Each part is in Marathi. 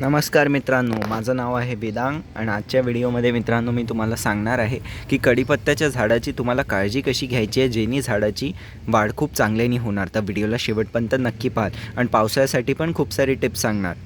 नमस्कार मित्रांनो, माझं नाव आहे वेदांग आणि आजच्या व्हिडिओमध्ये मित्रांनो मी तुम्हाला सांगणार आहे की कढीपत्त्याच्या झाडाची तुम्हाला काळजी कशी घ्यायची आहे जेणे झाडाची वाढ खूप चांगल्याने होणार। तर व्हिडिओला शेवटपर्यंत नक्की पाहा आणि पावसाळ्यासाठी पण खूप सारी टिप्स सांगणार।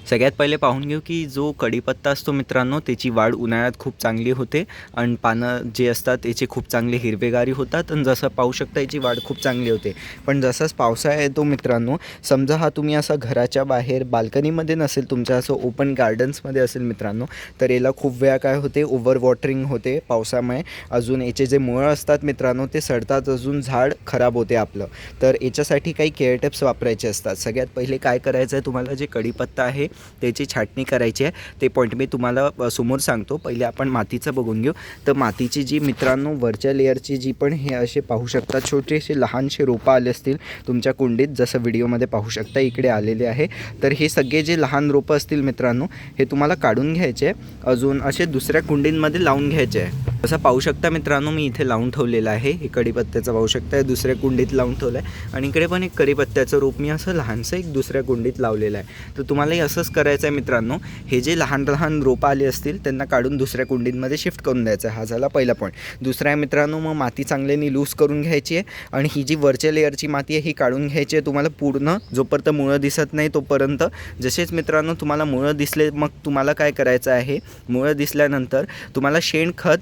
सगळ्यात पहिले पाहून घेऊ की जो कढीपत्ता असतो मित्रांनो त्याची वाढ उन्हाळ्यात खूप चांगली होते आणि पानं जे असतात त्याचे खूप चांगले हिरवेगारी होतात आणि जसं पाहू शकता याची वाढ खूप चांगली होते। पण जसंच पावसाळा येतो मित्रांनो, समजा हा तुम्ही असं घराच्या बाहेर बाल्कनीमध्ये नसेल, तुमच्या असं ओपन गार्डन्समध्ये असेल मित्रांनो, तर याला खूप वेळा काय होते, ओव्हर वॉटरिंग होते पावसामुळे। अजून याचे जे मुळं असतात मित्रांनो ते सडतात, अजून झाड खराब होते आपलं। तर याच्यासाठी काही केअर टिप्स वापरायचे असतात। सगळ्यात पहिले काय करायचं आहे, तुम्हाला जे कढीपत्ता आहे त्याची छाटणी करायची आहे। ते पॉईंट मी तुम्हाला समोर सांगतो। पहिले आपण मातीचं बघून घेऊ। तर मातीची जी मित्रांनो वरच्या लेअरची जी पण हे असे पाहू शकता छोटेसे लहानसे रोपं आले असतील तुमच्या कुंडीत, जसं व्हिडिओमध्ये पाहू शकता इकडे आलेले आहे। तर हे सगळे जे लहान रोपं असतील मित्रांनो हे तुम्हाला काढून घ्यायचे, अजून असे दुसऱ्या कुंडींमध्ये लावून घ्यायचे आहे। जसं पाहू शकता मित्रांनो मी इथे लावून ठेवलेलं आहे। हे कढीपत्त्याचं पाहू शकता दुसऱ्या कुंडीत लावून ठेवलं आहे आणि इकडे पण एक कढीपत्त्याचं रोप मी असं लहानसं एक दुसऱ्या कुंडीत लावलेलं आहे। तर तुम्हालाही असंच करायचं आहे मित्रांनो। हे जे लहान लहान रोपं आली असतील त्यांना काढून दुसऱ्या कुंडींमध्ये शिफ्ट करून द्यायचं आहे। हा झाला पहिला पॉईंट। दुसरा आहे मित्रांनो, मग माती चांगल्याने लूज करून घ्यायची आहे आणि ही जी वरच्या लेअरची माती आहे ही काढून घ्यायची आहे तुम्हाला पूर्ण, जोपर्यंत मुळं दिसत नाही तोपर्यंत। जसेच मित्रांनो तुम्हाला मुळं दिसले मग तुम्हाला काय करायचं आहे, मुळं दिसल्यानंतर तुम्हाला शेणखत,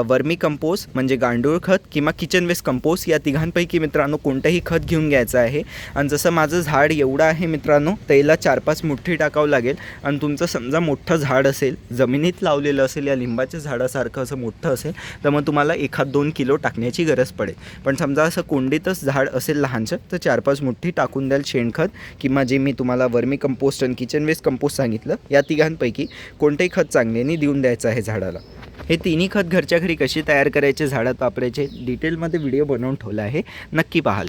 वर्मी कंपोस्ट म्हणजे गांडूळ खत किंवा किचन वेस्ट कंपोस्ट या तिघांपैकी मित्रांनो कोणतंही खत घेऊन घ्यायचं आहे। आणि जसं माझं झाड एवढं आहे मित्रांनो, त्याला 4-5 मुठ्ठी टाकावं लागेल। आणि तुमचं समजा मोठं झाड असेल, जमिनीत लावलेलं असेल, या लिंबाच्या झाडासारखं असं मोठं असेल, तर मग तुम्हाला 1-2 किलो टाकण्याची गरज पडेल। पण समजा असं कोंडीतच झाड असेल लहानसं, तर 4-5 मुठ्ठी टाकून द्याल शेणखत किंवा जे मी तुम्हाला वर्मी कंपोस्ट आणि किचन वेस्ट कंपोस्ट सांगितलं, या तिघांपैकी कोणतेही खत चांगल्याने देऊन द्यायचं आहे झाडाला। हे तिन्ही खत घरच्या घरी कशी तयार करायचे, झाडात वापरायचे, डिटेलमध्ये व्हिडिओ बनवून ठेवला आहे, नक्की पाहाल।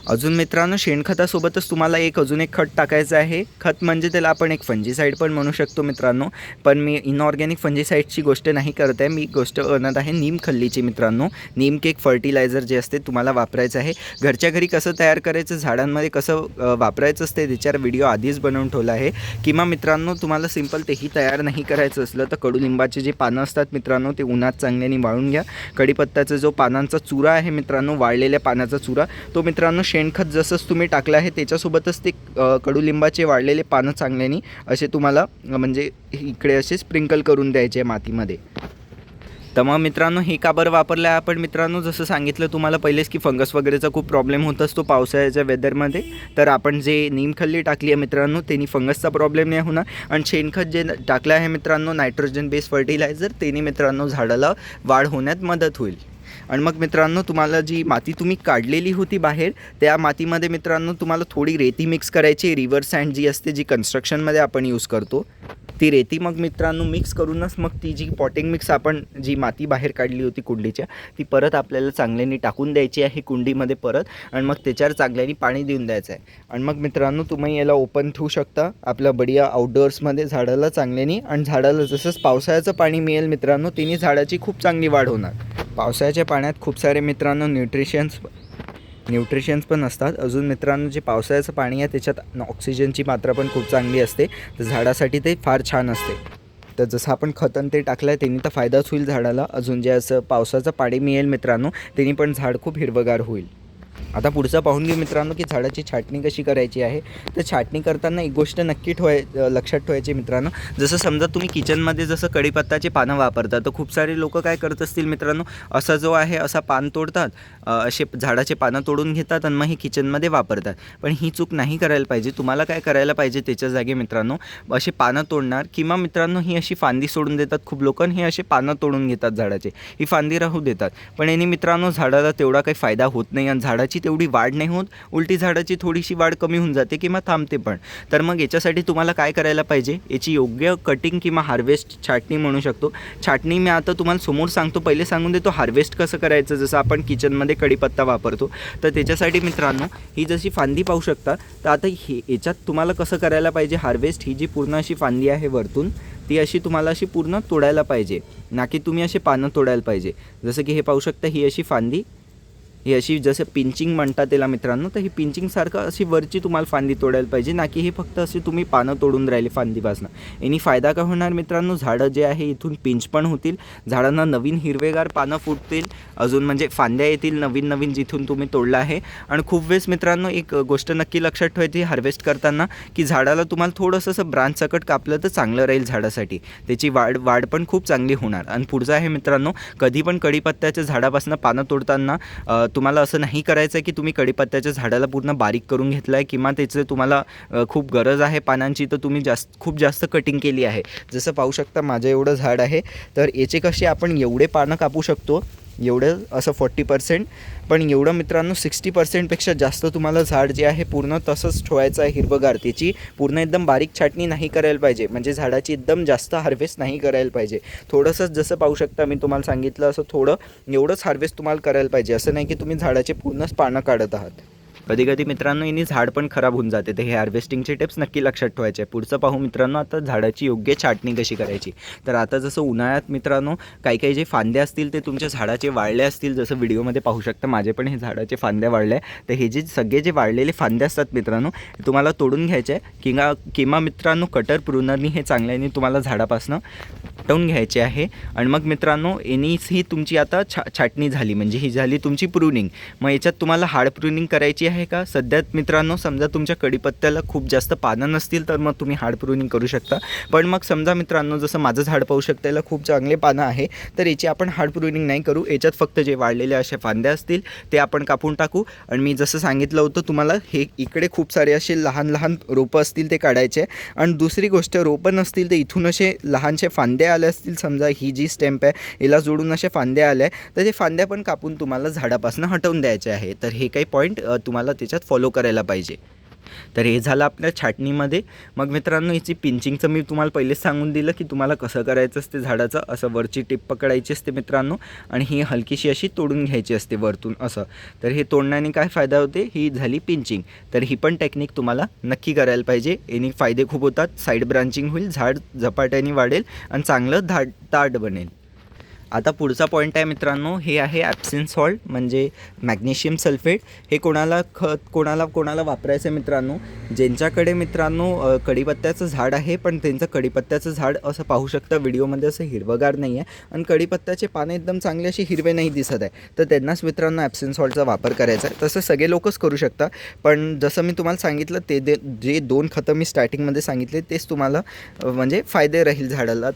अजून मित्रांनो शेणखतासोबतच तुम्हाला अजून एक खत टाकायचं आहे। खत म्हणजे त्याला आपण एक फंजीसाईड पण म्हणू शकतो मित्रांनो, पण मी इनऑर्गॅनिक फंजीसाईडची गोष्ट नाही करत आहे, मी गोष्ट बनत आहे नीम खल्लीची मित्रांनो। नीम केक फर्टिलायझर जे असते तुम्हाला वापरायचं आहे। घरच्या घरी कसं तयार करायचं, झाडांमध्ये कसं वापरायचं असते त्याच्यावर व्हिडिओ आधीच बनवून ठेवला आहे। किंवा मित्रांनो तुम्हाला सिंपल तेही तयार नाही करायचं असलं तर कडुलिंबाचे जे पानं असतात मित्रांनो ते उन्हात चांगल्याने वाळून घ्या। कढीपत्त्याचा जो पानांचा चुरा आहे मित्रांनो, वाळलेल्या पानाचा चुरा, तो मित्रांनो शेणखत जसंच तुम्ही टाकलं आहे त्याच्यासोबतच ते कडुलिंबाचे वाळलेले पानं चांगल्याने असे तुम्हाला म्हणजे इकडे असे स्प्रिंकल करून द्यायचे मातीमध्ये। तर मग मित्रांनो हे का बरं वापरलं आहे आपण मित्रांनो, जसं सांगितलं तुम्हाला पहिलेच की फंगस वगैरेचा खूप प्रॉब्लेम होत असतो पावसाळ्याच्या वेदरमध्ये। तर आपण जे नीमखल्ली टाकली आहे मित्रांनो त्यांनी फंगसचा प्रॉब्लेम नाही होणार। आणि शेणखत जे टाकलं आहे मित्रांनो नायट्रोजन बेस्ड फर्टिलायझर, त्यांनी मित्रांनो झाडाला वाढ होण्यात मदत होईल। आणि मग मित्रांनो तुम्हाला जी माती तुम्ही काढलेली होती बाहेर, त्या मातीमध्ये मित्रांनो तुम्हाला थोडी रेती मिक्स करायची। रिव्हर सँड जी असते, जी कन्स्ट्रक्शनमध्ये आपण यूज करतो, ती रेती मग मित्रांनो मिक्स करूनच मग ती जी पॉटिंग मिक्स आपण जी माती बाहेर काढली होती कुंडीच्या, ती परत आपल्याला चांगल्याने टाकून द्यायची आहे कुंडीमध्ये परत। आणि मग त्याच्यावर चांगल्याने पाणी देऊन द्यायचं आहे। आणि मग मित्रांनो तुम्ही याला ओपन ठेवू शकता आपल्या बढिया आउटडोअर्समध्ये झाडाला चांगल्याने। आणि झाडाला जसंच पावसाळ्याचं पाणी मिळेल मित्रांनो तिने झाडाची खूप चांगली वाढ होणार। पावसाळ्याच्या पाण्यात खूप सारे मित्रांनो न्यूट्रिशन्स पण असतात। अजून मित्रांनो जे पावसाळ्याचं पाणी आहे त्याच्यात ऑक्सिजनची मात्रा पण खूप चांगली असते, तर झाडासाठी ते फार छान असते। तर जसं आपण खतन ते टाकलं आहे त्यांनी तर फायदाच होईल झाडाला। अजून जे असं पावसाचं पाणी मिळेल मित्रांनो त्यांनी पण झाड खूप हिरवगार होईल। आता पुढचं पाहून घेऊ मित्रांनो की झाडाची छाटणी कशी करायची आहे। तर छाटणी करताना एक गोष्ट नक्की लक्षात ठेवायची मित्रांनो, जसं समजा तुम्ही किचनमध्ये जसं कढीपत्ताचे पानं वापरता, तर खूप सारे लोक काय करत असतील मित्रांनो, असा जो आहे असा पान तोडतात, असे झाडाचे पानं तोडून घेतात आणि मग हे किचनमध्ये वापरतात। पण ही चूक नाही करायला पाहिजे। तुम्हाला काय करायला पाहिजे, त्याच्या जागी मित्रांनो असे पानं तोडणार किंवा मित्रांनो ही अशी फांदी सोडून देतात खूप लोक, हे असे पानं तोडून घेतात झाडाचे, ही फांदी राहू देतात। पण याने मित्रांनो झाडाला तेवढा काही फायदा होत नाही आणि झाडाची तेवढी वाढ नाही होत, उलटी झाडाची थोडीशी वाढ कमी होऊन जाते किंवा थांबते पण। तर मग याच्यासाठी तुम्हाला काय करायला पाहिजे, याची योग्य कटिंग किंवा हार्वेस्ट छाटणी म्हणू शकतो। छाटणी मी आता तुम्हाला समोर सांगतो, पहिले सांगून देतो हार्वेस्ट कसं करायचं। जसं आपण किचनमध्ये कढीपत्ता वापरतो, तर त्याच्यासाठी मित्रांनो ही जशी फांदी पाहू शकता, तर आता याच्यात तुम्हाला कसं करायला पाहिजे हार्वेस्ट, ही जी पूर्ण अशी फांदी आहे वरतून ती अशी तुम्हाला अशी पूर्ण तोडायला पाहिजे, ना की तुम्ही असे पानं तोडायला पाहिजे। जसं की हे पाहू शकता ही अशी फांदी, ही अशी जसं पिंचिंग म्हणतात त्याला मित्रांनो, तर ही पिंचिंगसारखं अशी वरची तुम्हाला फांदी तोडायला पाहिजे, ना की हे फक्त अशी तुम्ही पानं तोडून राहिले फांदीपासून. यानी फायदा काय होणार मित्रांनो, झाडं जे आहे इथून पिंच पण होतील, झाडांना नवीन हिरवेगार पानं फुटतील, अजून म्हणजे फांद्या येतील नवीन नवीन जिथून तुम्ही तोडलं आहे. आणि खूप वेळेस मित्रांनो एक गोष्ट नक्की लक्षात ठेवायची हार्वेस्ट करताना, की झाडाला तुम्हाला थोडंसं असं ब्रांच सकट कापलं तर चांगलं राहील झाडासाठी, त्याची वाढ पण खूप चांगली होणार. आणि पुढचं आहे मित्रांनो, कधी पण कढीपत्त्याच्या झाडापासून पानं तोडताना तुम्हाला असं नाही करायचं आहे की तुम्ही कढीपत्त्याच्या झाडाला पूर्ण बारीक करून घेतलं आहे किंवा त्याचं तुम्हाला खूप गरज आहे पानांची, तर तुम्ही खूप जास्त कटिंग केली आहे. जसं पाहू शकता माझं एवढं झाड आहे, तर याचे कसे आपण एवढे पानं कापू शकतो, एवढं असं 40%, पण एवढं मित्रांनो 60%पेक्षा जास्त तुम्हाला झाड जे आहे पूर्ण तसंच ठेवायचं आहे हिरवंगार. त्याची पूर्ण एकदम बारीक छाटणी नाही करायला पाहिजे, म्हणजे झाडाची एकदम जास्त हार्वेस्ट नाही करायला पाहिजे. थोडंसंच जसं पाहू शकता मी तुम्हाला सांगितलं असं थोडं एवढंच हार्वेस्ट तुम्हाला करायला पाहिजे. असं नाही की तुम्ही झाडाचे पूर्णच पानं काढत आहात. कधी कधी मित्रांनो यांनी झाड पण खराब होऊन जाते, तर हे हार्वेस्टिंगचे टिप्स नक्की लक्षात ठेवायचे. पुढचं पाहू मित्रांनो, आता झाडाची योग्य छाटणी कशी करायची. तर आता जसं उन्हाळ्यात मित्रांनो काही काही जे फांदे असतील ते तुमच्या झाडाचे वाळले असतील, जसं व्हिडिओमध्ये पाहू शकता माझे पण हे झाडाचे फांद्या वाळले. तर हे जे सगळे जे वाळलेले फांदे असतात मित्रांनो, तुम्हाला तोडून घ्यायचे आहे किंवा मित्रांनो कटर प्रूनरनी हे चांगल्याने तुम्हाला झाडापासून हटवून घ्यायचे आहे. आणि मग मित्रांनो ही तुमची आता छाटणी झाली, म्हणजे ही झाली तुमची प्रूनिंग. मग याच्यात तुम्हाला हार्ड प्रूनिंग करायची आहे का? सध्यात मित्रांनो समजा तुमच्या कढीपत्त्याला खूप जास्त पानं नसतील तर मग तुम्ही हार्ड प्रूनिंग करू शकता. पण मग समजा मित्रांनो जसं माझं झाड पाहू शकता याला खूप चांगले पानं आहे, तर याची आपण हार्ड प्रूनिंग नाही करू. याच्यात फक्त जे वाळलेले अशा फांद्या असतील ते आपण कापून टाकू. आणि मी जसं सांगितलं होतं तुम्हाला, हे इकडे खूप सारे असे लहान लहान रोपं असतील ते काढायचे. आणि दुसरी गोष्ट, रोपं नसतील तर इथून असे लहानसे फांद्या आले असतील, समजा ही जी स्टेम्प आहे याला जोडून अशा फांद्या आल्या, तर ते फांद्या पण कापून तुम्हाला झाडापासून हटवून द्यायचे आहे. तर हे काही पॉईंट तुम्हाला त्याच्यात फॉलो करायला पाहिजे. तर हे झालं आपल्या छाटणीमध्ये. मग मित्रांनो याची पिंचिंगचं मी तुम्हाला पहिलेच सांगून दिलं की तुम्हाला कसं करायचं असते झाडाचं. असं वरची टिप पकडायची असते मित्रांनो, आणि ही हलकीशी अशी तोडून घ्यायची असते वरतून असं. तर हे तोडण्याने काय फायदा होते, ही झाली पिंचिंग. तर ही पण टेक्निक तुम्हाला नक्की करायला पाहिजे, याने फायदे खूप होतात. साईड ब्रांचिंग होईल, झाड झपाट्याने वाढेल आणि चांगलं ताट बनेल. आता पुढचा पॉईंट आहे मित्रांनो, हे आहे ॲप्सिन सॉल्ट म्हणजे मॅग्नेशियम सल्फेट. हे कोणाला वापरायचं आहे मित्रांनो, ज्यांच्याकडे मित्रांनो कढीपत्त्याचं झाड आहे पण त्यांचं कढीपत्त्याचं झाड असं पाहू शकता व्हिडिओमध्ये असं हिरवगार नाही आहे आणि कढीपत्त्याचे पाने एकदम चांगले असे हिरवे नाही दिसत आहे, तर त्यांनाच मित्रांनो ॲप्सिन सॉल्टचा वापर करायचा आहे. तसं सगळे लोकच करू शकता, पण जसं मी तुम्हाला सांगितलं ते जे 2 खतं मी स्टार्टिंगमध्ये सांगितले तेच तुम्हाला म्हणजे फायदे राहील झाडाला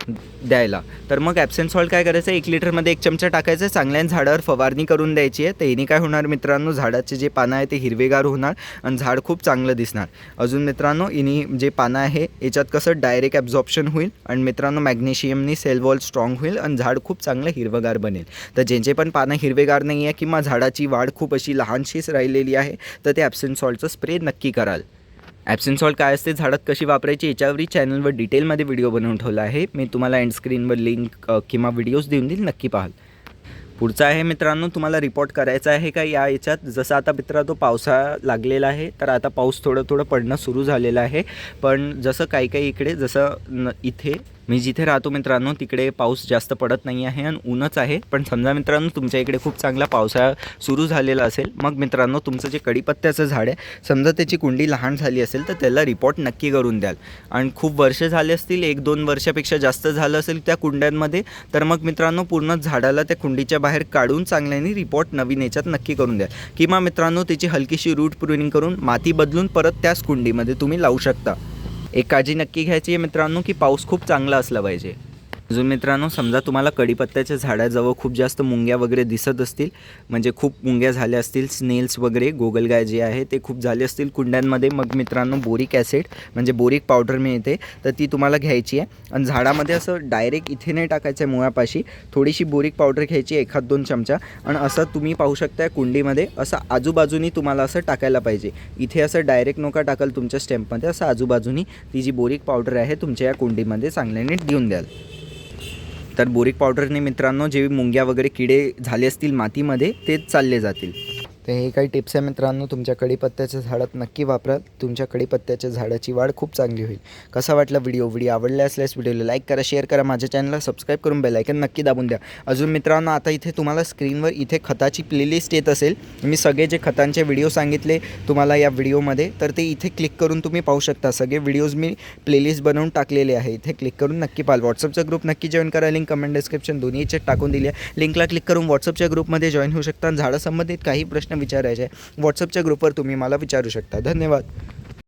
द्यायला. तर मग ॲप्सिन सॉल्ट काय करायचं, 1 लिटरमध्ये 1 चमचा टाकायचं, चांगल्याने झाडावर फवारणी करून द्यायची आहे. तर याने काय होणार मित्रांनो, झाडाचे जे पानं आहे ते हिरवेगार होणार आणि झाड खूप चांगलं दिसणार. अजून मित्रांनो याने जे पानं आहे याच्यात कसं डायरेक्ट ॲब्झॉर्प्शन होईल आणि मित्रांनो मॅग्नेशियमनी सेल वॉल स्ट्रॉंग होईल आणि झाड खूप चांगलं हिरवगार बनेल. तर ज्यांचे पण पानं हिरवेगार नाही आहे किंवा झाडाची वाढ खूप अशी लहानशीच राहिलेली आहे, तर ते ॲप्सिन सॉल्टचं स्प्रे नक्की कराल. ॲप्सिन सॉल्ट काय असते, झाडात कशी वापरायची, याच्यावरही चॅनलवर डिटेलमध्ये व्हिडिओ बनवून ठेवला आहे. मी तुम्हाला एंड स्क्रीनवर लिंक किंवा व्हिडिओज देऊन देईल, नक्की पाहाल. पुढचा आहे मित्रांनो, तुम्हाला रिपोर्ट करायचा आहे का याच्यात. जसं आता मित्रांनो पावसाळा लागलेला आहे, तर आता पाऊस थोडं पडणं सुरू झालेलं आहे. पण जसं काही इकडे जसं इथे मी जिथे राहतो मित्रांनो तिकडे पाऊस जास्त पडत नाही आहे आणि ऊनच आहे. पण समजा मित्रांनो तुमच्या इकडे खूप चांगला पावसाळा सुरू झालेला असेल, मग मित्रांनो तुमचं जे कढीपत्त्याचं झाड आहे समजा त्याची कुंडी लहान झाली असेल तर त्याला रिपोर्ट नक्की करून द्याल. आणि खूप वर्ष झाले असतील, 1-2 वर्षापेक्षा जास्त झालं असेल त्या कुंड्यांमध्ये, तर मग मित्रांनो पूर्ण झाडाला त्या कुंडीच्या बाहेर काढून चांगल्याने रिपोर्ट नवीन याच्यात नक्की करून द्या. किंवा मित्रांनो त्याची हलकीशी रूट प्रूनिंग करून माती बदलून परत त्याच कुंडीमध्ये तुम्ही लावू शकता. एक काळजी नक्की घ्यायची आहे मित्रांनो की पाऊस खूप चांगला असला पाहिजे. अजून मित्रांनो समजा तुम्हाला कढीपत्त्याच्या झाडाजवळ खूप जास्त मुंग्या वगैरे दिसत असतील, म्हणजे खूप मुंग्या झाल्या असतील, स्नेल्स वगैरे गोगलगाय जे आहे ते खूप झाले असतील कुंड्यांमध्ये, मग मित्रांनो बोरिक ॲसिड म्हणजे बोरिक पावडर मिळते, तर ती तुम्हाला घ्यायची आहे. आणि झाडामध्ये असं डायरेक्ट इथे नाही टाकायचं आहे, मुळापाशी थोडीशी बोरिक पावडर घ्यायची 1-2 चमचा. आणि असं तुम्ही पाहू शकता कुंडीमध्ये असं आजूबाजूनी तुम्हाला असं टाकायला पाहिजे. इथे असं डायरेक्ट नका टाकाल तुमच्या स्टेम्पमध्ये, असं आजूबाजूनी ती जी बोरिक पावडर आहे तुमच्या या कुंडीमध्ये चांगल्याने देऊन द्याल. तर बोरिक पावडरने मित्रांनो जे मुंग्या वगैरे किडे झाले असतील मातीमध्ये ते चालले जातील. तर हे काही टिप्स आहे मित्रांनो, तुमच्या कढीपत्त्याच्या झाडात नक्की वापरा. तुमच्या कढीपत्त्याच्या झाडाची वाढ खूप चांगली होईल. कसा वाटला व्हिडिओ आवडला असल्यास व्हिडिओला लाईक करा, शेअर करा, माझ्या चॅनलला सबस्क्राईब करून बेल आयकन नक्की दाबून द्या. अजून मित्रांनो, आता इथे तुम्हाला स्क्रीनवर इथे खताची प्लेलिस्ट येत असेल. मी सगळे जे खतांचे व्हिडिओ सांगितले तुम्हाला या व्हिडिओमध्ये, तर ते इथे क्लिक करून तुम्ही पाहू शकता. सगळे व्हिडिओज मी प्लेलिस्ट बनवून टाकलेले आहे. इथे क्लिक करून नक्की पाहाल. व्हॉट्सअपचा ग्रुप नक्की जॉईन करा. लिंक कमेंट डिस्क्रिप्शन दोन्ही याच्यात टाकून दिली आहे. लिंकला क्लिक करून व्हॉट्सअपच्या ग्रुपमध्ये जॉईन होऊ शकता. झाडा संबंधित काही प्रश्न विचारायचे व्हॉट्सअपच्या ग्रुपवर तुम्ही मला विचारू शकता. धन्यवाद.